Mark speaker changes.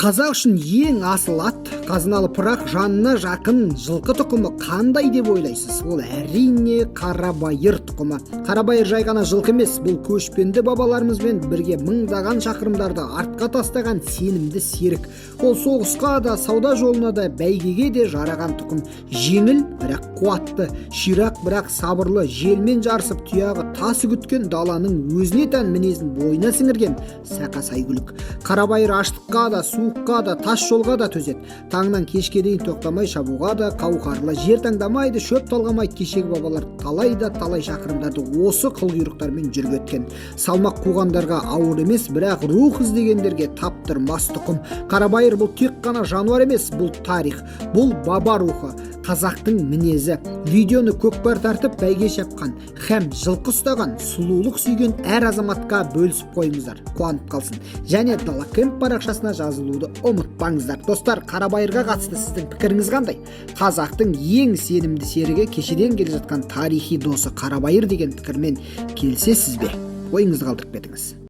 Speaker 1: Қазақ үшін ең асыл ат, қазыналы пырақ жанына жақын жылқы тұқымы қандай деп ойлайсыз? Ол әрине қарабайыр тұқымы. Қарабайыр жай ғана жылқы емес, бұл көшпенді бабаларымызбен бірге мыңдаған шақырымдарды артқа тастаған сенімді серік. Ол соғысқа да, сауда жолына да, бәйгеге де жараған тұқым. Жеңіл, бірақ қуатты, ширақ, бірақ сабырлы, желмен жарысып тұяғы тас үгіткен даланың өзіне тән мінезін бойына сіңірген сақа сайгүлік. Қарабайыр аштыққа да, суыққа да, тас жолға да төзеді. Таңнан кешке дейін тоқтамай шабуға да қауқарлы, жер таңдамайды, шөп талғамайды. Кешегі бабалар талай шақырымдарды осы қылқұйрықтармен жүріп өткен. Салмақ қуғандарға ауыр емес, бірақ рух іздегендерге таптырмас тұқым. Қарабайыр бұл тек қана жануар емес, бұл тарих, бұл баба рухы, қазақтың мінезі. Видеоны көкпар тартып бәйге шапқан, һәм жылқы ұстаған, сұлулық сүйген әр азаматқа бөлісіп қойыңыздар, қуанып қалсын. Және Дала Кэмп парақшасына жазылуды ұмытпаңыздар. Достар, қарабайырға қатысты сіздің пікіріңіз қандай? Қазақтың ең сенімді серігі, кешеден келе жатқан тарихи досы қарабайыр деген пікірмен келісесіз бе? Ойыңызды қалдырып кетіңіз.